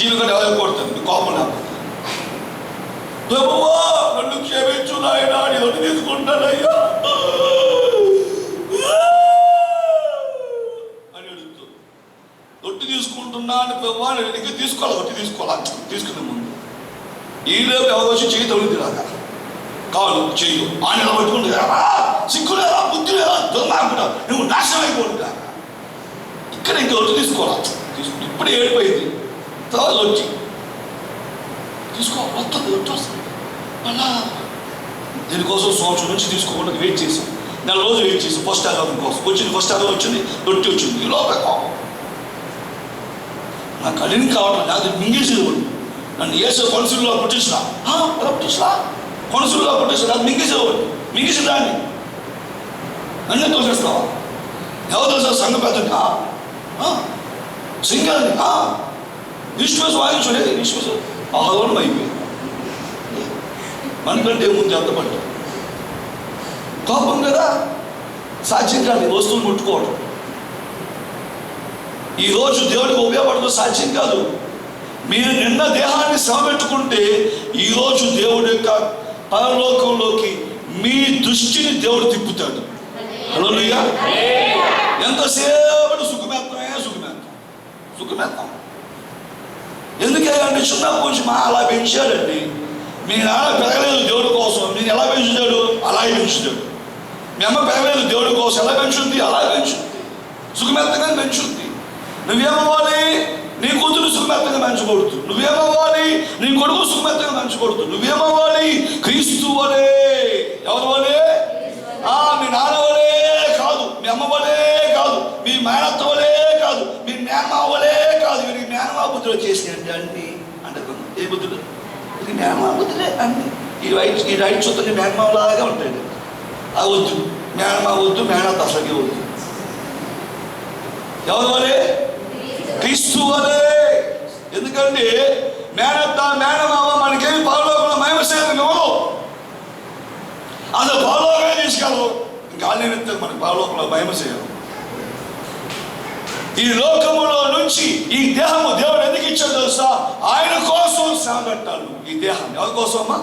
చీలుగడ్డ ఎవరు కొడతాను నీ కోపం లేకపోతే. ప్రభువా నన్ను క్షమించు నాయనా, నీ రొట్టె తీసుకుంటానయ్యా అని అడుగుతూ రొట్టె తీసుకుంటున్నా అని ప్రభువా నేను తీసుకోవాలి, రొట్టె తీసుకునే ముందు ఈలోపు ఎవరు వచ్చి చెయ్యి తొలిది రాగా కాదు చెయ్యి ఆయన పట్టుకుంటు సిగ్గులేదా బుద్ధి లేదా దుర్మార్గుడా నువ్వు నాశనం అయిపోతుందా. ఇక్కడ ఇంక రొట్టె తీసుకోవాలి, తీసుకుంటే ఇప్పుడు ఏడిపోయింది. తర్వాత వచ్చి తీసుకోవాలి, వస్తుంది రొట్టె వస్తుంది. అలా దీనికోసం సంవత్సరం నుంచి తీసుకోకుండా వెయిట్ చేసాం, 4 రోజులు వెయిట్ చేసాం. ఫస్ట్ ఆల్బమ్ కోసం వచ్చింది, ఫస్ట్ ఆల్బమ్ వచ్చింది, రొట్టె వచ్చింది. ఈ లోపే కోపం నాకు అడిగి కావట్లేదు, అది మింగేసేది. నన్ను వేసే కొనసుల్లో పుట్టించరా కొనసుల్లో పుట్టించరా, అది మింగేసి దాన్ని నన్నే తోసేస్తావా? ఎవరు తోసారు? సంఘ పెద్దగా సింగాన్ని విశ్వాసం వాయించలేదు. విశ్వాసం ఆహ్వానం అయిపోయింది. మనకంటే ముందు అంతపడ్డా కోపం కదా, సాధ్యం కాదు వస్తువులు ముట్టుకోవడం. ఈరోజు దేవుడికి ఉపయోగపడదు, సాధ్యం కాదు. మీరు నిన్న దేహాన్ని శ్రమపెట్టుకుంటే ఈరోజు దేవుడి యొక్క పరలోకంలోకి మీ దృష్టిని దేవుడు తిప్పుతాడు. హల్లెలూయా. ఎంతసేపు సుఖమేత్తాం ఎందుకంటే చిన్నప్పటి నుంచి మా అలా పెంచాడండి. మీ నాన్న పెరగలేదు దేవుడి కోసం, మీరు ఎలా పెంచుతాడు? అలాగే పెంచుతాడు. మీ అమ్మ పెరగలేదు దేవుడి కోసం, ఎలా పెంచుంది? అలాగే పెంచుంది, సుఖమెత్తగా పెంచుంది. నువ్వేమవ్వాలి? నీ కూతురు సుఖమెత్తగా పెంచకూడదు. నువ్వేమవ్వాలి? నీ కొడుకు సుఖమెత్తగా పెంచకూడదు. నువ్వేమవ్వాలి? క్రీస్తు వలే. ఎవరి వలే? మీ నాన్న వలే కాదు, మీ అమ్మ వలే కాదు, మీ మేనత్త వలే కాదు, మీ మేనమా వలే కాదు. వీడికి మేనమా బుద్ధులు చేసినండి అన్ని అంటే ఏ బుద్ధులు? ఇది మేనమా బుద్ధులే అన్ని. ఈ రైట్ చూస్తే మేనమాలాగా ఉంటాడు. అది వద్దు, మేనమా వద్దు, మేనత్త అసలుకే వద్దు. ఎవరి వలే? క్రీస్తు వలే. ఎందుకంటే మేనత్త మేనమామ మనకేమి పరలోకంలో మహిమ సేవలు ఇవ్వవు. అసలు పరలోకమే తీసుకెళ్ళవు. ఇంకా అన్ని మనకి పరలోకంలో మహిమ సేవ. ఈ లోకములో నుంచి ఈ దేహము దేవుడు ఎందుకు ఇచ్చాడు తెలుసా? ఆయన కోసం శ్రమ పెట్టాలి. ఈ దేహం ఎవరి కోసమా?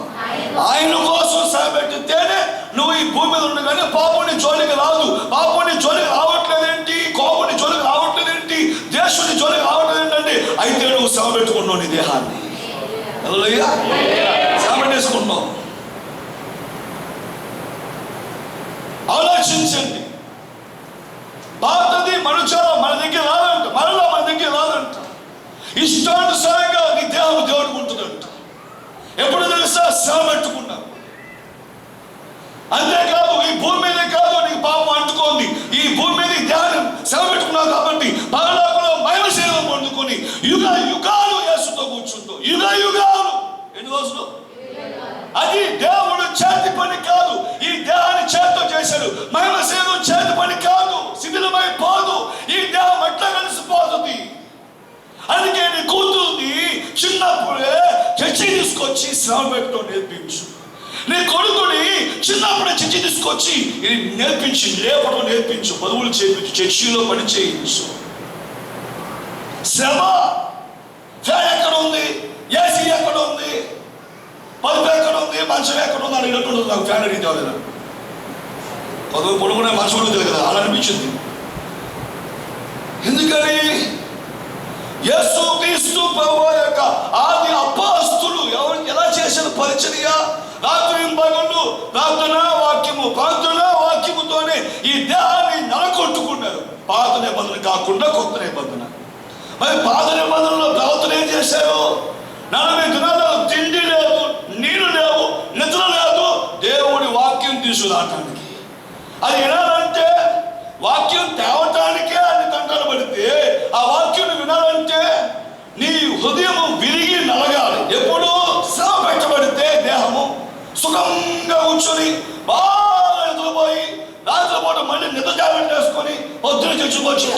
ఆయన కోసం శ్రమ పెట్టితేనే నువ్వు ఈ భూమి మీద ఉండగానే పాపుని జోలికి రాదు. పాపుని జోలికి రావట్లేదేంటి? కోపుని జోలికి రావట్లేదేంటి? దేశుని జోలికి రావట్లేదేంటంటే అయితే నువ్వు శ్రమ పెట్టుకున్నావు నీ దేహాన్ని. హల్లెలూయా. శ్రమ పెట్టేసుకున్నావు. ఆలోచించండి. పాతది మనుషుల మన దగ్గర రాదంట, మరలా మన దగ్గర రాదంట. ఇష్టానుసారంగా నీ దేహం దేవుడికి ఉంటుందంట. ఎప్పుడు తెలుసా? శ్రమ పెట్టుకున్నావు. అంతేకాదు ఈ భూమి మీదే కాదు నీకు పాపం అంటుకోండి. ఈ భూమి మీద ధ్యానం శ్రమ పెట్టుకున్నావు కాబట్టి పరలోకంలో మహిమ శరీరం పొందుకొని యుగ యుగాలు యేసుతో కూర్చుంటావు. యుగ యుగాలు. ఎన్ని రోజులు? అది దేవుడు చేతి పని కాదు. ఈ దేహాన్ని చేతితో చేశాడు. మహిమ శరీరం చేతి పని కాదు, శిథిలమైపోదు. ఈ దేహం అట్లా కలిసిపోతుంది. అందుకే నీ కూతుర్ని చిన్నప్పుడే చర్చి తీసుకొచ్చి శ్రమ పెట్టడం నేర్పించు. నీ కొడుకుని చిన్నప్పుడే చర్చి తీసుకొచ్చి ఇది నేర్పించి లేపడం నేర్పించు. పదవులు చేయించు, చర్చిలో పని చేయించు. శ్రమ. ఫ్యాన్ ఎక్కడ ఉంది? ఏసీ ఎక్కడ ఉంది? పరుపు ఎక్కడ ఉంది? మంచం ఎక్కడ ఉంది అని ఎట్టుంటుంది? నాకు ఫ్యాన్ అడిగితే కదా పదవి పొడుగునే మంచం ఉంటుంది కదా, అలా అనిపించింది. ఎందుకని? యేసు క్రీస్తు ప్రభువు యొక్క ఆది అపోస్తలులు ఎలా చేసిన పరిచర్య? రాత్రి పగళ్ళు ప్రార్థనా వాక్యముతోనే ఈ దేహాన్ని నలకొట్టుకున్నారు. పాత నిబంధన కాకుండా కొత్త నిబంధన. మరి పాత నిబంధనలో ప్రవర్తన ఏం చేశారు? 40 దినాలు తిండి లేదు, నీళ్లు లేవు, నిద్ర లేదు. దేవుడి వాక్యం తీసుకురావటానికి అది వినాలంటే, వాక్యం తేవటానికే అన్ని తంటాలు పడితే ఆ వాక్యం వినాలంటే నీ హృదయము విరిగి నలగాలి. ఎప్పుడు శ్రమ పెట్టబడితే దేహము సుఖంగా కూర్చొని బాగా నిద్రపోయి రాత్రి పూట మళ్ళీ నిద్ర జాగ్రత్త వేసుకొని పొద్దున చచ్చిపోవచ్చు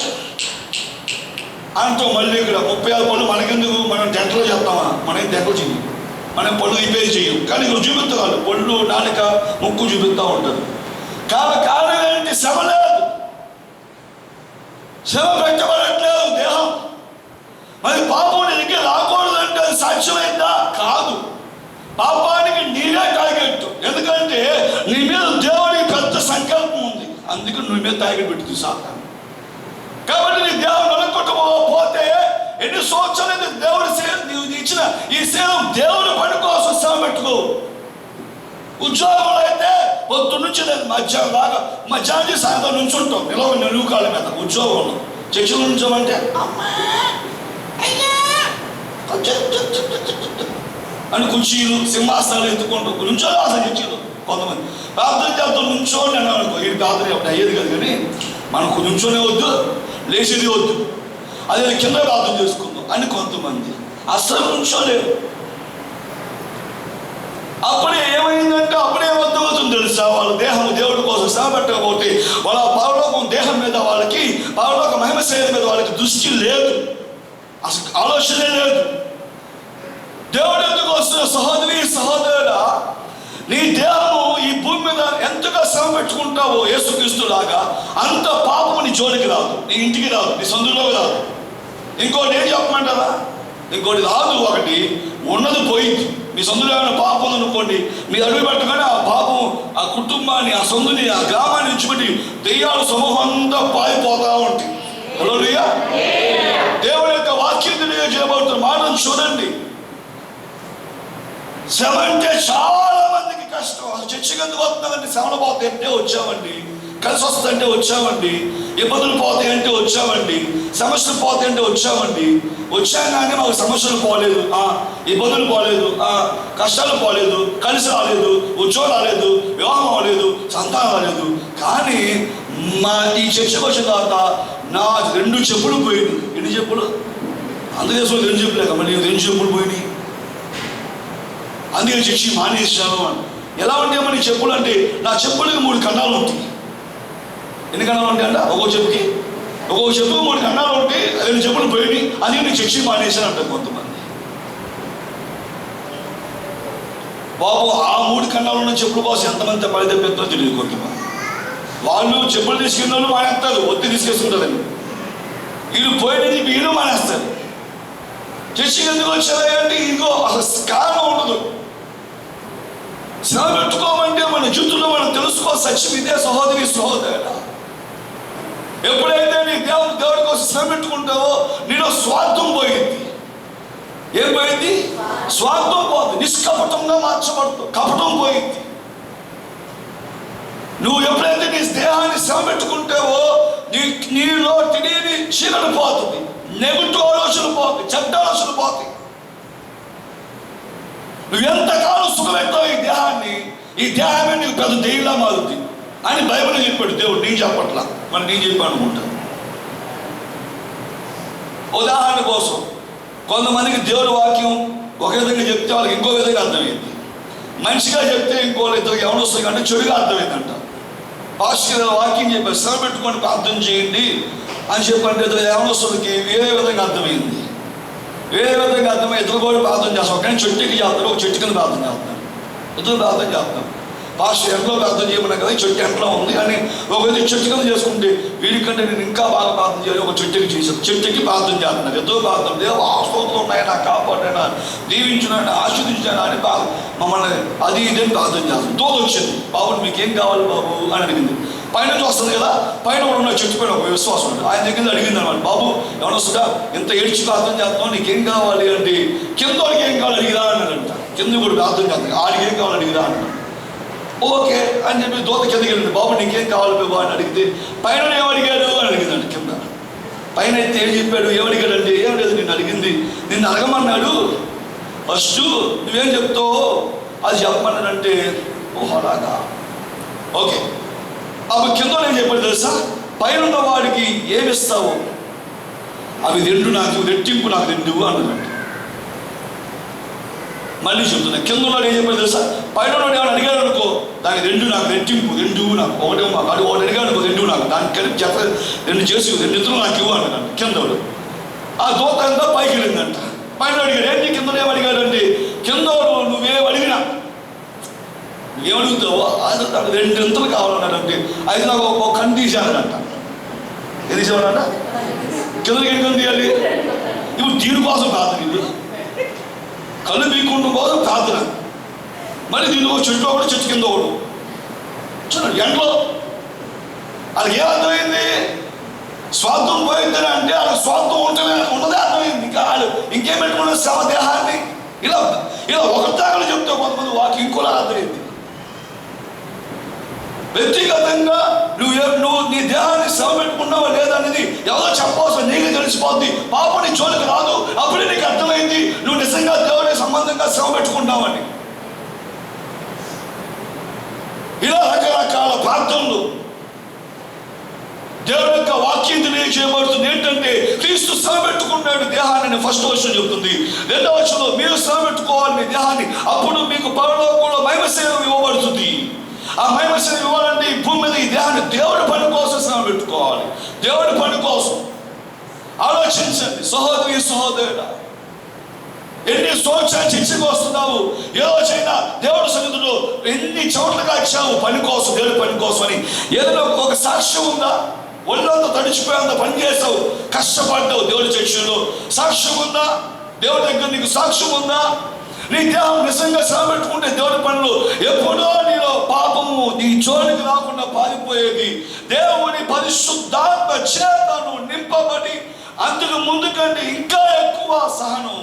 అంటూ మళ్ళీ ఇక్కడ 36 పనులు మనకెందుకు? మనం టెంట్లో చేస్తామా? మనం టెంట్లో చెయ్యం, మనం పళ్ళు రిపేర్ చెయ్యం. కానీ ఇక్కడ చూపిస్తారు పళ్ళు, నాలుక, ముక్కు చూపిస్తూ ఉంటారు. కారణం ఏంటి? శ్రమ లేదు, శ్రమ పెట్టబడట్లేదు దేహం. మరి పాపం నీ దగ్గర రాకూడదు అందుకే నువ్వు మీద తాగిడి పెట్టి సాతాను. కాబట్టి నీ దేవుడు అనుకుంటపోతే ఎన్ని సంవత్సరాలు దేవుడు నీవు ఇచ్చిన ఈ సేవ దేవుడు పని కోసం శ్రమ పెట్టుకో. ఉద్యోగంలో అయితే పొద్దు నుంచి నేను మధ్యాహ్నం దాకా మధ్యాహ్నం సాయంత్రం నుంచి ఉంటాం నిలువు కాళ్ళ మీద. ఉద్యోగంలో చర్చలు నుంచోమంటే అని కుర్చీలు సింహాసనాలు ఎత్తుకుంటూ నుంచోలు అసలు చర్చలు కొంతమంది ప్రార్థన చేస్తూ నుంచోని అన్నాను అనుకో. ఇది ప్రార్థన ఎప్పుడు అయ్యేది కాదు, కానీ మనకు నుంచోనే వద్దు, లేచేది వద్దు, అదే కింద ప్రార్థన చేసుకుందాం అని కొంతమంది అసలు నుంచోలేరు. అప్పుడే ఏమైందంటే అప్పుడే ఏమవుతుంది తెలుసా, వాళ్ళ దేహం దేవుడి కోసం శ్రమ పెట్టకపోతే వాళ్ళ పరలోకం దేహం మీద వాళ్ళకి పరలోక మహిమ శరీరం మీద వాళ్ళకి దృష్టి లేదు, అసలు ఆలోచనే లేదు. దేవుడు ఎందుకు వస్తున్న సహోదరి సహోదరుడా, నీ దేహము ఈ భూమి మీద ఎంతగా శ్రమ పెట్టుకుంటావో యేసుక్రీస్తులాగా అంత పాపము నీ జోలికి రాదు, నీ ఇంటికి రాదు, నీ సొంతలోకి రాదు. ఇంకోటి ఏం చెప్పమంటారా, ఇంకోటి రాదు. ఒకటి ఉన్నది పోయింది. మీ సొంతలో ఏమైనా పాపం అనుకోండి, మీ అడుగు పెట్టగానే ఆ పాపం ఆ కుటుంబాన్ని ఆ సొంతుని ఆ గ్రామాన్ని విడిచిపెట్టి దెయ్యాల సమూహం అంతా పారిపోతా ఉంటాయి. హల్లెలూయా. దేవుడి యొక్క వాక్యం తెలియజేయబడుతున్న మాటను చూడండి. శ్రమ అంటే చాలా మందికి కష్టం. అసలు చర్చకి ఎందుకు వస్తున్నామంటే శ్రమలు పోతాయి అంటే వచ్చామండి, కలిసి వస్తుందంటే వచ్చామండి, ఇబ్బందులు పోతాయి అంటే వచ్చామండి, సమస్యలు పోతాయి అంటే వచ్చామండి. వచ్చాం కానీ మాకు సమస్యలు పోలేదు, ఇబ్బందులు పోలేదు, కష్టాలు పోలేదు, కలిసి రాలేదు, ఉద్యోగం రాలేదు, వివాహం అవ్వలేదు, సంతానం రాలేదు. కానీ మా ఈ చర్చకు వచ్చిన తర్వాత నా 2 చెప్పులు పోయింది. ఎన్ని చెప్పులు? అందుకే 2 చెప్పులేక మళ్ళీ 2 చెప్పులు పోయినాయి. అందుకే చర్చి మానేసాను అని. ఎలా ఉంటాయి మన చెప్పులు అంటే, నా చెప్పులకి 3 కన్నాలు ఉంటాయి. ఎన్ని కన్నాలు ఉంటాయి అంట? ఒక్కొక్క చెప్పుకి 3 కన్నాలు ఉంటాయి. 2 చెప్పులు పోయి అది నేను చర్చి మానేసాను అంటారు కొంతమంది. బాబు ఆ 3 కన్నాలు ఉన్న చెప్పుల కోసం ఎంతమంది పరిదెప్పెత్తో తెలియదు కొంతమంది. వాళ్ళు చెప్పులు తీసుకున్న వాళ్ళు మానేస్తారు, ఒత్తి తీసుకేసుకుంటారండి. వీళ్ళు పోయినది వీళ్ళు మానేస్తారు. చర్చికి ఎందుకు వచ్చారా అంటే ఇదిగో అసలు కారణం ఉండదు. శ్రమ పెట్టుకోమంటే మన జీవితంలో మనం తెలుసుకో సత్యం ఇదే సహోదరి సహోదరుడా. ఎప్పుడైతే నీ దేవుడి కోసం శ్రమ పెట్టుకుంటావో నీలో స్వార్థం పోయింది. ఏం పోయింది? స్వార్థం పోతుంది. నిష్కపటంగా మార్చబడుతుంది, కపటం పోయింది. నువ్వు ఎప్పుడైతే నీ దేహాన్ని శ్రమ పెట్టుకుంటావో నీలో తెలియని చీకటి పోతుంది, నెగటివ్ ఆలోచనలు పోతాయి, చెడ్డ ఆలోచనలు పోతాయి. నువ్వు ఎంతకాలం సుఖపెట్టావు ఈ దేహాన్ని, ఈ దేహమే నీకు పెద్ద దెయ్యంలా మారుతుంది అని బైబిల్ చెప్పాడు దేవుడు. నేను చెప్పట్లా, మరి నేను చెప్పాను అనుకుంటాను. ఉదాహరణ కోసం కొంతమందికి దేవుడి వాక్యం ఒక విధంగా చెప్తే వాళ్ళకి ఇంకో విధంగా అర్థమైంది. మంచిగా చెప్తే ఇంకో ఇద్దరికి ఎవరొస్తుంది అంటే చెడుగా అర్థమైందంట. పాస్టర్ వాక్యం చెప్పారు, శ్రమ పెట్టుకొని ప్రార్థన చేయండి అని చెప్పంటే ఇద్దరు ఎవరొస్తుందికి వేరే విధంగా అర్థమైంది. వేరే విధంగా అర్థమై ఇద్దరు కూడా ప్రార్థన చేస్తాం. కానీ చెట్టుకి చేస్తారు, ఒక చెట్టు కింద ప్రార్థన చేస్తారు, ఇద్దరు ప్రార్థన చేస్తాం. పాస్టర్ ఎంట్లో ప్రార్థన చేయమన్నా కదా, చెట్టు ఎంట్లో ఉంది అని ఒక చెట్టు కింద చేసుకుంటే వీడికంటే నేను ఇంకా బాగా ప్రార్థన చేయాలి, ఒక చెట్టుకి చేశాను. చెట్టుకి ప్రార్థన చేస్తున్నారు, ఇద్దరు ప్రార్థన. దేవ ఆస్తోతులు ఉన్నాయని నాకు కాపాడానా, దీవించినాడు, ఆశీర్దించాను అని మమ్మల్ని అది ఇదేం ప్రార్థన చేస్తాను. తోడు వచ్చింది, బాబు మీకేం కావాలి బాబు అని అడిగింది. పైన వస్తుంది కదా, పైన ఉన్న చెట్టు పైన ఒక విశ్వాసం ఉంది. ఆయన దగ్గర అడిగింది అనమాట, బాబు ఏమన్నా వస్తుందా, ఇంత ఏడ్చి ప్రార్థన చేస్తాం, నీకేం కావాలి అంటే కింద వాడికి ఏం కావాలి అడిగిరా అన్నాడంట. కింద కూడా ప్రార్థన చేస్తాను, ఆడికి ఏం కావాలి అడిగిరా అన్నాడు. ఓకే అని చెప్పి దూత కిందకి వెళ్ళింది. బాబు నీకేం కావాలి బాబు అని అడిగితే పైన ఏమడిగాడు అని అడిగిందంట. కింద పైన అయితే ఏం చెప్పాడు, ఏమడిగాడంటే ఏం లేదు, నిన్ను అడిగింది, నిన్ను అడగమన్నాడు. ఫస్ట్ నువ్వేం చెప్తావో అది చెప్పమన్నాడంటే ఓహో అలాగా ఓకే. అప్పుడు కింద నేను చెప్పాడు తెలుసా, పైన ఉన్న వాడికి ఏమిస్తావు అవి 2 నాకు రెట్టింపు, నాకు 2 అన్నాడంట. మళ్ళీ చెప్తున్నా, కింద ఉన్నాడు ఏం చెప్పాడు తెలుసా, పైన ఉన్నాడు ఏమైనా అడిగాడు అనుకో దానికి 2 నాకు రెట్టింపు, 2 నాకు ఒకటి అడిగాడు అనుకో 2 నాకు దానికి చెప్ప 2 చేసి 2 ఇతరులు నాకు ఇవ్వు అన్నాడు కిందోడు. ఆ దూత అంతా పైకి వెళ్ళిందంట. పైన అడిగాడు ఏంటి, కింద ఏమడిగాడు అంటే కిందోడు నువ్వేం అడిగినా ఏమడుగుతావో అది నాకు 2 ఇంతలు కావాలన్నాడంటే అయితే నాకు ఒక కన్ను తీసానంట. ఏం తీసేవాడంట, కిందకి ఎన్ని కన్ను తీయాలి? ఇప్పుడు దీనికోసం ప్రార్థన, ఇది కళ్ళు బీక్కుంటూ కోసం ప్రార్థన. మళ్ళీ దీనికి ఒక చెట్టు ఒకటి, చెట్టు కింద ఒకడు చూడండి. ఎండలో వాళ్ళకి ఏమర్థమైంది? స్వార్థం పోయిందని అంటే వాళ్ళకి స్వార్థం ఉన్నదే అర్థమైంది. ఇంకా వాళ్ళు ఇంకేం పెట్టుకున్నారు? శ్రమ దేహాన్ని ఇలా ఇలా ఒక తాగలు చెప్తే కొంతమంది వాకి ఇంకోలా అర్థమైంది. వ్యక్తిగతంగా నువ్వు నీ దేహాన్ని శ్రమ పెట్టుకున్నావా లేదా అనేది ఎవరో చెప్పవలసిన నీకు తెలిసిపోద్ది. పాపం నీ జోలికి రాదు. అప్పుడే నీకు అర్థమైంది నువ్వు నిజంగా దేవుని సంబంధంగా శ్రమ పెట్టుకుంటావని. ఇలా రకరకాల ప్రార్థనలు దేవుని యొక్క వాక్యం తెలియజేయబడుతుంది. ఏంటంటే క్రీస్తు శ్రమ పెట్టుకున్నాడు దేహాన్ని ఫస్ట్ వర్షం చెబుతుంది. రెండవ వర్షంలో మీరు శ్రమ పెట్టుకోవాలి మీ దేహాన్ని, అప్పుడు మీకు పరలోకంలో మహిమశరీరం ఇవ్వబడుతుంది. ఆ మహిమశరీరం ఇవ్వాలంటే ఈ భూమి మీద ఈ దేహాన్ని దేవుడి పని కోసం శ్రమ పెట్టుకోవాలి. దేవుడి పని కోసం ఆలోచించండి సహోదరి సహోదరుడా. ఎన్ని సంవత్సరాలు చర్చకు వస్తున్నావు, ఏ రోజైనా దేవుడి సన్నిధిలో ఎన్ని చోట్లుగా ఇచ్చావు పని కోసం, దేవుడి పని కోసం అని ఏదైనా ఒక సాక్ష్యం ఉందా? ఒళ్ళంతా తడిచిపోయేంత పని చేసావు, కష్టపడ్డావు దేవుడి చర్చలో, సాక్ష్యం ఉందా? దేవుడి దగ్గర నీకు సాక్ష్యం ఉందా? నీ దేహం నిజంగా శ్రమ పెట్టుకుంటే దేవుడి పనులు ఎప్పుడో నీలో పాపము నీ జోలికి రాకుండా పారిపోయేది. దేవుని పరిశుద్ధాత్మ చేతను నింపబడి అందుకు ముందు కంటే ఇంకా ఎక్కువ సహనం,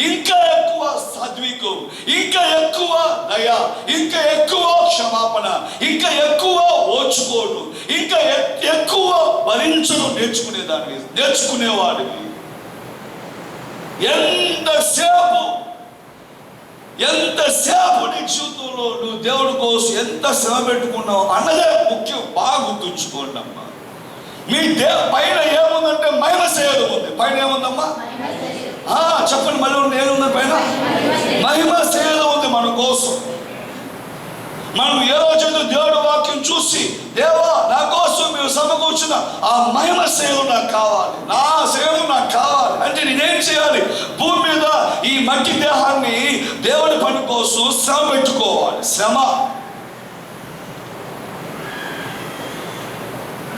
ఇంకా ఎక్కువ సాత్వికం, ఇంకా ఎక్కువ దయ, ఇంకా ఎక్కువ క్షమాపణ, ఇంకా ఎక్కువ ఓర్చుకోవడం, ఇంకా ఎక్కువ భరించడం నేర్చుకునేవాడివి. ఎంతసేపు నీ జీవితంలో నువ్వు దేవుడి కోసం ఎంత శ్రమ పెట్టుకున్నావు అన్నదే ముఖ్యం. బాగా గుర్తుంచుకోండి అమ్మా. మీ పైన ఏముందంటే మహిమశరీరం ఉంది. పైన ఏముందమ్మా? చెప్పండి మళ్ళీ ఏముంది పైన? మహిమశరీరం ఉంది మన కోసం. మనం ఏ రోజు దేవుడి వాక్యం చూసి దేవా నా కోసం మీరు సమకూర్చిన ఆ మహిమశరీరం నాకు కావాలి, నా శరీరం నాకు కావాలి అంటే నేనేం చేయాలి? భూమి మీద ఈ మట్టి దేహాన్ని దేవుడి పని కోసం శ్రమ పెట్టుకోవాలి. శ్రమ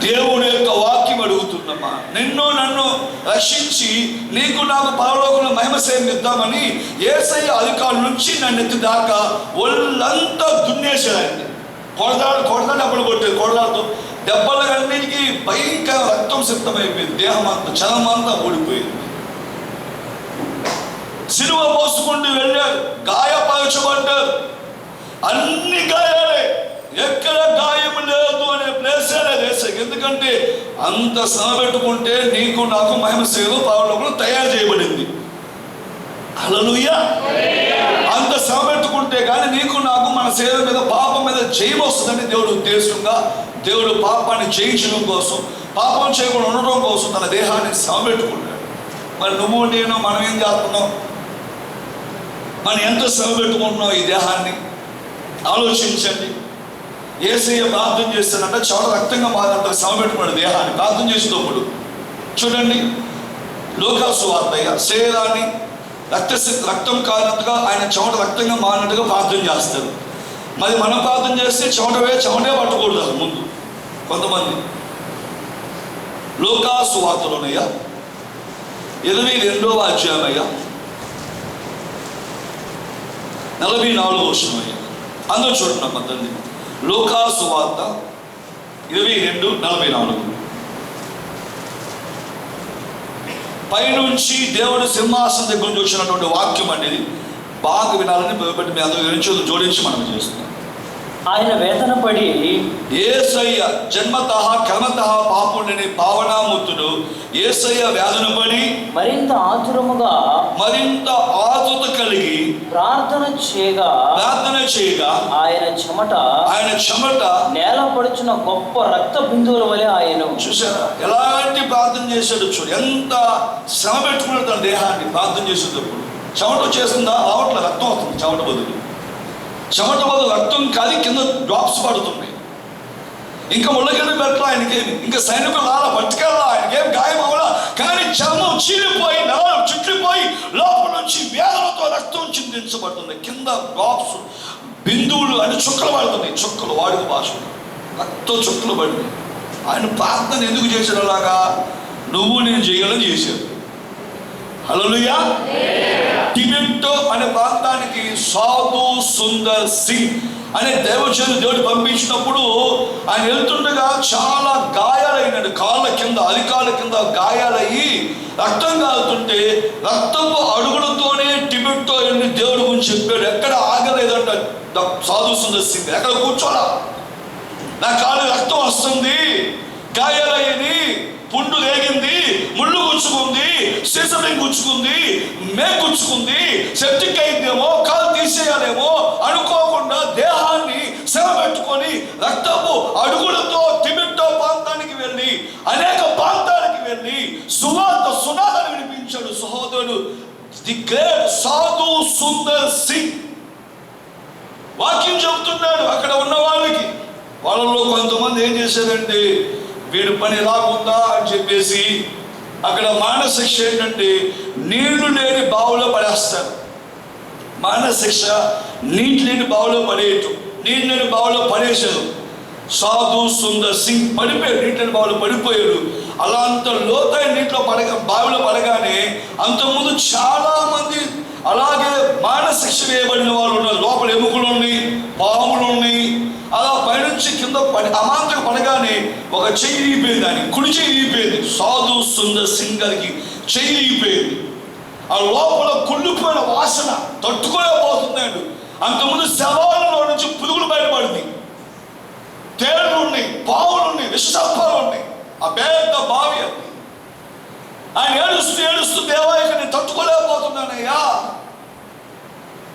దేవుని యొక్క వాక్యం అడుగుతుందమ్మా. నన్ను రక్షించి నీకు నాకు పరలోకంలో మహిమశరీరం ఇద్దామని యేసయ్య అధికారుల నుంచి నన్ను ఎత్తి దాకా ఒళ్ళంతా దున్నేసాడండి. కొడతాడు అప్పుడు కొట్టేది కొడతాడుతో దెబ్బలన్నిటికీ భయంకర రక్తం సిద్ధమైపోయింది. దేహం అంతా చలమంతా ఊడిపోయింది. సిలువ మోసుకుంటూ వెళ్ళారు, గాయపరచబడ్డారు. అన్ని గాయాలే, ఎక్కడ గాయం లేదు అనే ప్లేసే లేదు. ఎందుకంటే అంత శ్రమ పెట్టుకుంటే నీకు నాకు మహిమశరీరం పరలోకంలో తయారు చేయబడింది. హల్లెలూయా. అంత శ్రమ పెట్టుకుంటే కానీ నీకు నాకు మన శరీరం మీద పాపం మీద జయం వస్తుందని దేవుడు ఉద్దేశంగా దేవుడు పాపాన్ని జయించడం కోసం, పాపం చేయకుండా ఉండడం కోసం తన దేహాన్ని శ్రమ పెట్టుకుంటాడు. మరి నువ్వు నేను మనం ఏం చేస్తున్నాం? మనం ఎంత శ్రమ పెట్టుకుంటున్నాం ఈ దేహాన్ని ఆలోచించండి. యేసయ్య ప్రార్థన చేస్తానంటే చాలా రక్తంగా మాదంతా శ్రమ పెట్టుకున్నాడు దేహాన్ని. ప్రార్థన చేసేటప్పుడు చూడండి లూకా సువార్త శరీరాన్ని రక్తం కానట్టుగా ఆయన చెమట రక్తంగా మారినట్టుగా ప్రార్థన చేస్తారు. మరి మనం ప్రార్థన చేస్తే చెమటే పట్టకూడదు అది ముందు. కొంతమంది లూకా సువార్తలోనయ్యా 22వ అధ్యాయమయ్యా 44వ వచనమయ్యా. అందరూ చూడండి అమ్మ తల్లి. లూకా సువార్త 22:44. పైనుంచి దేవుడు సింహాసనం దగ్గర నుంచి వచ్చినటువంటి వాక్యం అనేది బాగా వినాలని బట్టి మీ అందరూ జోడించి మనం చేస్తున్నాం. ఆయన వేదన పడి యేసయ్య జన్మతః కర్మతః పాపుడని పావనామూర్తుడు యేసయ్య వేదన పడి మరింత ఆతురత కలిగి ప్రార్థన చేయగా ఆయన చెమట నేల పడుచున్న గొప్ప రక్త బిందువుల వలె ఆయన. చూసారా ఎలాంటి ప్రార్థన చేశాడు? చూడు ఎంత శ్రమ పెట్టుకున్నాడు తన దేహాన్ని ప్రార్థన చేసేటప్పుడు. చెమట చేస్తుందా? రావట్ల రక్తం వస్తుంది. చెమట బదులు రక్తం కాలి కింద డ్రాప్స్ పడుతున్నాయి. ఇంకా ముళ్ళగడ్డ పెట్టలా ఆయనకేమి, ఇంకా సైనికులు రాలా పట్టుకెళ్ళా, ఆయనకేం గాయం అవలా. కానీ చర్మం చీలిపోయి నరాలు చుట్లిపోయి లోపల నుంచి వేదనతో రక్తం చిందించబడుతుంది. కింద డ్రాప్స్ బిందువులు అంటే చుక్కలు పడుతున్నాయి. చుక్కలు వాడుక భాష రక్తం చుక్కలు పడినాయి. ఆయన ప్రార్థన ఎందుకు చేశాడు అలాగా? నువ్వు నేను చేయాలని చేశాడు. హల్లెలూయా. టిబెట్ అనే ప్రాంతానికి సాధు సుందర్ సింగ్ అనే దైవజనుడు దేవుడు పంపించినప్పుడు ఆయన వెళ్తుండగా చాలా గాయాలైనాడు. కాళ్ళ కింద, అరికాళ్ళ కింద గాయాలయ్యి రక్తం కాలుతుంటే రక్తపు అడుగులతోనే టిబెట్తో వెళ్ళి దేవుడు గురించి చెప్పాడు. ఎక్కడ ఆగలేదంట సాధు సుందర్ సింగ్. ఎక్కడ కూర్చోలా, నా కాళ్ళు రక్తం వస్తుంది, గాయాలయ్యని, పుండు రేగింది, ముళ్ళు గుచ్చుకుంది, సీసమే గుచ్చుకుంది, గుచ్చుకుంది, సెప్టిక్ అయిందేమో, కాలు తీసేయాలేమో అనుకోకుండా దేహాన్ని శ్రమ పెట్టుకొని రక్తపు అడుగులతో టిబెట్టో ప్రాంతానికి వెళ్ళి అనేక ప్రాంతానికి వెళ్ళి సునాదాన్ని వినిపించాడు సహోదరుడు ది గ్రేట్ సాధు సుందర్ సింగ్. వాక్యం చెబుతున్నాడు అక్కడ ఉన్న వాళ్ళలో కొంతమంది ఏం చేశారంటే, వీడి పని ఎలాగుందా అని చెప్పేసి అక్కడ మానశిక్ష ఏంటంటే నీళ్లు లేని బావులో పడేస్తారు. మానశిక్ష నీటి లేని బావులో పడేయటం. నీళ్ళు లేని బావులో పడేశారు. సాధు సుందర్ సింగ్ పడిపోయాడు, నీటి లేని బావులో పడిపోయాడు. అలా అంత లోతైన నీటిలో బావిలో పడగానే అంతకుముందు చాలా మంది అలాగే మానశిక్ష వేయబడిన వాళ్ళు ఉన్నారు. లోపల ఎముకలు ఉన్నాయి, పాములు ఉన్నాయి. అలా పైనుంచి కింద అమాంతకు పడగానే ఒక చెయ్యి ఇరిగిపోయింది, ఆయన కుడి చెయ్యి ఇరిగిపోయింది. సాధు సుందర్ సింగ్ గారికి చెయ్యి ఇరిగిపోయింది. ఆ లోపల కుళ్ళిపోయిన వాసన తట్టుకోలేకపోతున్నాడు. అంతకుముందు శవాలలో నుంచి పురుగులు బయటపడింది, తేళ్లు ఉన్నాయి, పావులు ఉన్నాయి, విషసర్పాలు ఉన్నాయి. ఆ పెద్ద బావి అది. ఆయన ఏడుస్తూ దేవా ఇక నేను తట్టుకోలేకపోతున్నానయ్యా,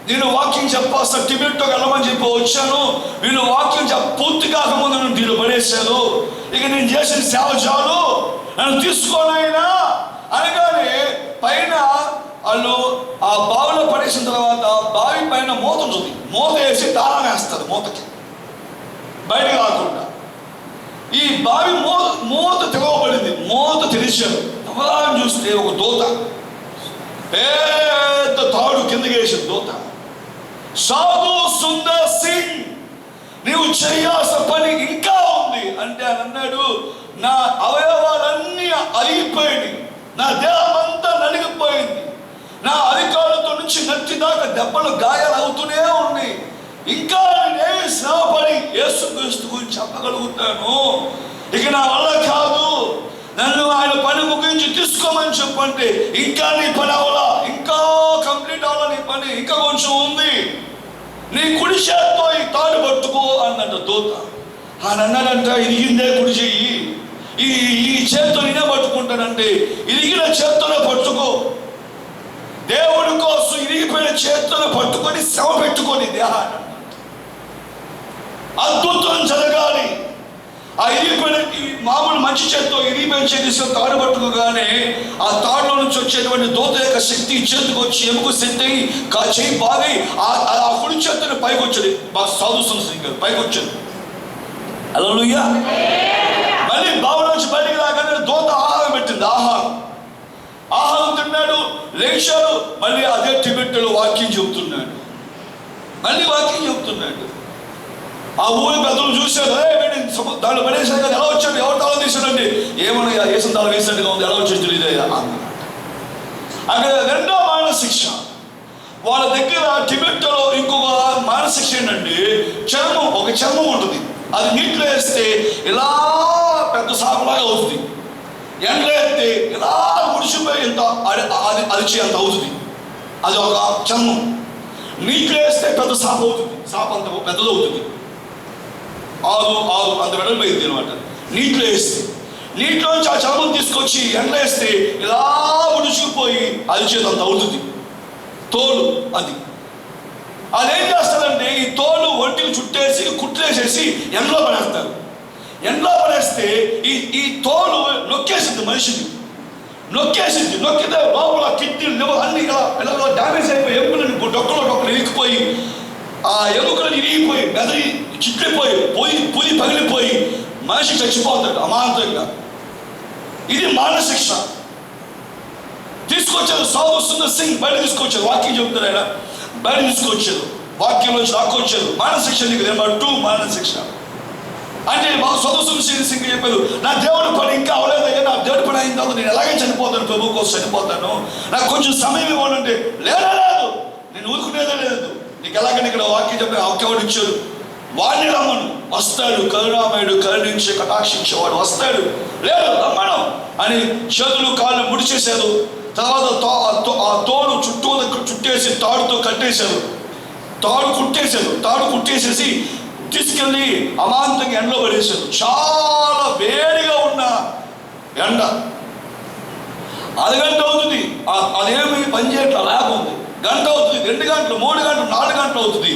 నేను వాక్యం చెప్పాల్సిన టిబెట్తో వెళ్ళమని చెప్పి వచ్చాను, వీళ్ళు వాక్యం పూర్తి కాకముందు నన్ను దీన్ని పడేశాను, ఇక నేను చేసిన సేవ చాలు, నన్ను తీసుకోనైనా అనగానే పైన వాళ్ళు ఆ బావిలో పడేసిన తర్వాత బావి పైన మూత ఉంటుంది. మూత వేసి తాళం వేస్తారు మూతకి బయటకు రాకుండా. ఈ బావి మూత తెరవబడింది. మూత తెరిచారు. ఎవరాన్ని చూస్తే ఒక దూత, పెద్ద తాడు కిందకి వేసిన దూత. సాధు సుందర్ సింగ్, నీవు చేయాల్సిన పని ఇంకా ఉంది అంటే అని అన్నాడు. నా అవయవాలన్నీ అరిగిపోయింది, నా దేహం అంతా నలిగిపోయింది, నా అరికాళ్ళతో నుంచి నత్తి దాకా దెబ్బలు గాయాలు అవుతూనే ఉన్నాయి. ఇంకా నేనే శ్రమపడి యేసుక్రీస్తు గురించి చెప్పగలుగుతాను, ఇక నా వల్ల కాదు, నన్ను ఆయన పని ముగించి తీసుకోమని చెప్పంటే ఇంకా నీ పని అవలా, ఇంకా కంప్లీట్ అవ్వాల నీ పని, ఇంకా కొంచెం ఉంది, నీ కుడి చేత్తో ఈ తాడు పట్టుకో అన్నట్టు దూత. ఆయన అన్నాడంట, ఇరిగిందే కుడి చెయ్యి, ఈ చేత్తో నేనే పట్టుకుంటానంటే ఇరిగిన చేత్తోనే పట్టుకో. దేవుడి కోసం ఇరిగిపోయిన చేత్తోనే పట్టుకొని శ్రమ పెట్టుకొని దేహాన్ని అద్భుతం జరగాలి. ఆ ఇరిగిపోయిన మామూలు మంచి చేత్తో ఇరిగిపోయిన చేతితో తాడు పట్టుకోగానే ఆ తాడులో నుంచి వచ్చేటువంటి దూత యొక్క శక్తి చేతికి వచ్చి ఎముక శక్తి అయ్యి చేయి బాగి ఆ కుడి చేతిని పైకి వచ్చాడు. సాధు సుందర్ గారు పైకి వచ్చాడు. హల్లెలూయా. మళ్ళీ బావి నుంచి బయటికి రాగానే దూత ఆహారం పెట్టింది. ఆహారం తిన్నాడు, లేచాడు. మళ్ళీ అదే టిబెట్లో వాక్యం చెబుతున్నాడు. ఆ ఊరి పెద్దలు చూశారు, దాన్ని పడేసాడు కదా, ఎలా వచ్చాడు, ఎవరు తాళం తీసాడండి, ఏమన్నా వేసిన తాళం వేసినట్టుగా ఉంది, ఎలా వచ్చాడు తెలియదయ్యా అక్కడ. రెండో మానశిక్ష వాళ్ళ దగ్గర టిబెట్లో. ఇంకొక మానశిక్ష ఏంటంటే చర్మం, ఒక చర్మం ఉంటుంది, అది నీటిలో వేస్తే ఇలా పెద్ద సాగులాగా అవుతుంది, ఎండలో వేస్తే ఇలా ముడిచిపోయి ఇంత అరిచి అంత అవుతుంది. అది ఒక చర్మం. నీటిలో వేస్తే పెద్ద సాపు అవుతుంది, సాపు అంత పెద్దది అవుతుంది, ఆరు అంత వెడల్పోయింది అనమాట. నీటిలో వేస్తే, నీటిలోంచి ఆ చర్మం తీసుకొచ్చి ఎండలో వేస్తే ఇలా ముడుచుకుపోయి అరిచేది అంత అవుతుంది. తోలు అదేం చేస్తారంటే ఈ తోలు ఒంటికి చుట్టేసి కుట్లేసేసి ఎండలో పడేస్తారు. ఎండలో పడేస్తే ఈ తోలు నొక్కేసింది, మనిషిని నొక్కితే లోపల కిడ్నీలు లివర్ అన్ని ఇలా డ్యామేజ్ అయిపోయి ఎముకలని డొక్కలు ఇరిగిపోయి ఆ ఎముకలను ఇరిగిపోయి మెదడి చిట్లిపోయి పులి పగిలిపోయి మనిషి చచ్చిపోతాడు అమాంతంగా. ఇది మానశిక్ష. తీసుకొచ్చారు సాధు సుందర్ సింగ్, బయట తీసుకొచ్చారు. వాక్యం చెబుతారు, ఆయన బయట తీసుకొచ్చారు, వాక్యంలోంచి రాకొచ్చారు. మానశిక్ష నీకు నెంబర్ 2 మానశిక్ష అంటే సాధు సుందర్ సింగ్ చెప్పారు, నా దేవుడి పని ఇంకా అవలేదయ్యా, నా దేవుడి పని అయిన తర్వాత నేను ఎలాగే చనిపోతాను, ప్రభు కోసం చనిపోతాను, నాకు కొంచెం సమయం ఇవ్వాలంటే లేదు, నేను ఊరుకునేదే లేదు. నీకు ఎలాగని ఇక్కడ వాక్యం చెప్పిన ఒక్కవాడు ఇచ్చారు, వాడిని రమ్మను, వస్తాడు. కరుణామయుడు, కరుణించే కటాక్షించేవాడు వస్తాడు. లేదు రమ్మను అని చేతులు కాళ్ళు ముడిచేశారు. తర్వాత ఆ తోడు చుట్టేసి తాడుతో కట్టేశారు. తాడు కుట్టేసేసి తీసుకెళ్ళి అమాంతంగా ఎండలో పడేశారు. చాలా వేడిగా ఉన్న ఎండ. అరగంట అవుతుంది, అదేమి పని చేయట్లా, లేకపోతే గంట అవుతుంది, 2 గంటలు, 3 గంటలు, 4 గంటలు అవుతుంది.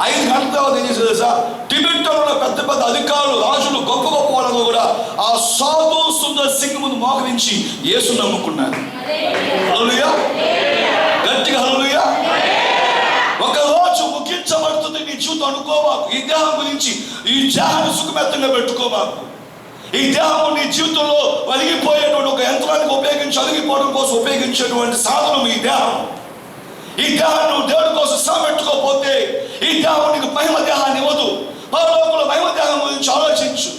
5 గంటల తర్వాత ఏం చేసేది సార్? టిబెట్లో ఉన్న పెద్ద పెద్ద అధికారులు, రాజులు, గొప్ప గొప్ప వాళ్ళతో కూడా ఆ సాధు సుందర్ సింగ్ ముందు మోకరించి యేసుని నమ్ముకున్నారు. హల్లెలూయా, గట్టిగా హల్లెలూయా. ఒక రోజు ముగించబడుతుంది నీ జీవితం అనుకోవాకు. ఈ దేహం గురించి, ఈ దేహాన్ని సుఖమెత్తంగా పెట్టుకోవాకు. ఈ దేహం నీ జీవితంలో వలిగిపోయేటువంటి ఒక యంత్రానికి ఉపయోగించి అలిగిపోవడం కోసం ఉపయోగించేటువంటి సాధనం ఈ దేహం. ఈ దేహాన్ని నువ్వు దేవుడి కోసం శ్రమెట్టుకోకపోతే ఈ దేహం నీకు మహిమ దేహాన్ని ఇవ్వదు. పరలోకంలో మహిమ దేహం గురించి ఆలోచించు.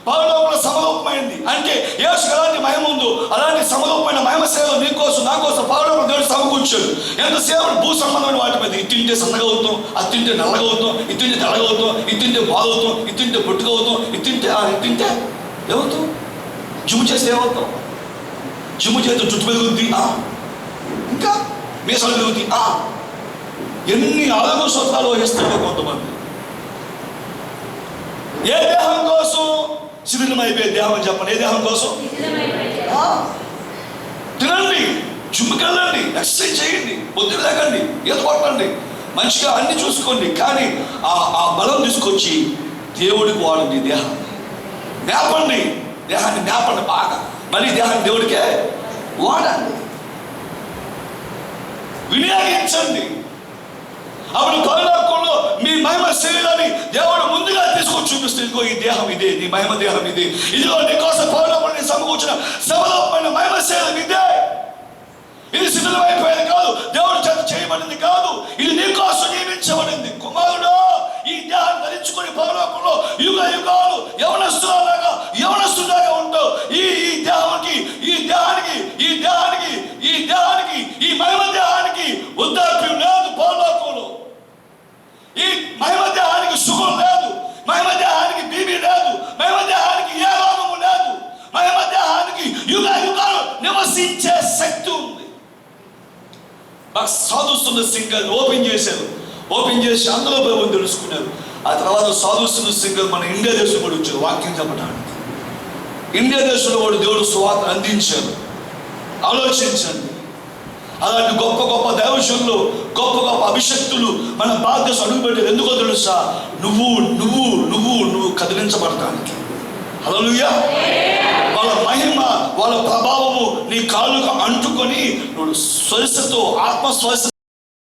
పరలోకంలో సమరూపమైంది అంటే యేసుకు ఎలాంటి మహిమ ఉందో అలాంటి సమరూపమైన మహిమ సేవలు నీ కోసం, నా కోసం పరలోకంలో దేవుడు సమకూర్చాడు. ఎంతసేపు భూ సంబంధమైన వాటి మీద ఇది తింటే సన్నగా అవుతాం, అది తింటే నల్లగా అవుతాం, ఇది తింటే తెల్లగా అవుతాం, ఇది తింటే బాగవుతాం, ఇది తింటే పొట్టుగా అవుతాం, ఇది తింటే ఏమవుతాం? జిమ్ చేస్తే ఏమవుతాం? జిమ్ చేస్తే జుట్టు పెరుగుద్ది, ఇంకా మీసాలు పెరుగుద్ది. ఎన్ని ఆరోగ్య సూత్రాలు వహిస్తారో కొంతమంది. ఏ దేహం కోసం? శిథిలమైపోయే దేహం అని చెప్పండి. ఏ దేహం కోసం? తినండి, జిమ్కి వెళ్ళండి, ఎక్సర్సైజ్ చేయండి, పొద్దున లేకండి, ఈత కొట్టండి, మంచిగా అన్ని చూసుకోండి. కానీ ఆ బలం తీసుకొచ్చి దేవుడికి వాడండి. దేహాన్ని నేపండి, దేహాన్ని నేపండి బాగా. మళ్ళీ దేహాన్ని దేవుడికే వాడండి, వినియోగించండి. అప్పుడు పరలోకంలో మీ మహిమ శరీరాన్ని దేవుడు ముందుగా తీసుకొని చూపిస్తే, ఇదిగో ఈ దేహం ఇదే, నీ మహిమ దేహం ఇదే, ఇదిగో నీకోసం పరలోకంలో సమకూర్చిన సమలోకమైన మహిమ శరీరం ఇదే. ఇది శిథిలమైపోయేది కాదు, దేవుడు చేత చేయబడింది కాదు, ఇది నీకోసం నియమించబడింది. కుమారుడు ఈ దేహాన్ని ధరించుకొని పరలోకంలో యుగ యుగాలు యవనస్తులాగా ఉంటావు. ఈ మహిమ దేహానికి వృద్ధాప్యం లేదు పరలోకంలో. ఈ మహిమ దేహానికి సుఖం లేదు, మహిమ దేహానికి బీబీ లేదు, మహిమ దేహానికి ఏ రోగము లేదు. మహిమ దేహానికి యుగ యుగాలు నివసించే శక్తి ఉంది. మాకు సాధుస్తున్న సింగల్ ఓపెన్ చేసి అందులో ప్రభుత్వం తెలుసుకున్నారు. ఆ తర్వాత సాధుస్తున్న సింగల్ మన ఇండియా దేశం కూడా వచ్చారు వాక్యం చెప్పడానికి. ఇండియా దేశంలో వాడు దేవుడు సువార్త అందించారు. ఆలోచించండి, అలాంటి గొప్ప గొప్ప దైవశులు, గొప్ప గొప్ప అభిషక్తులు మన భారతదేశం అడుగుపెట్టారు. ఎందుకో తెలుసా? నువ్వు కదిలించబడటానికి. హల్లెలూయా. వాళ్ళ మహిమ, వాళ్ళ ప్రభావము నీ కాళ్ళకు అంటుకొని నువ్వు శ్వాసతో, ఆత్మ శ్వాస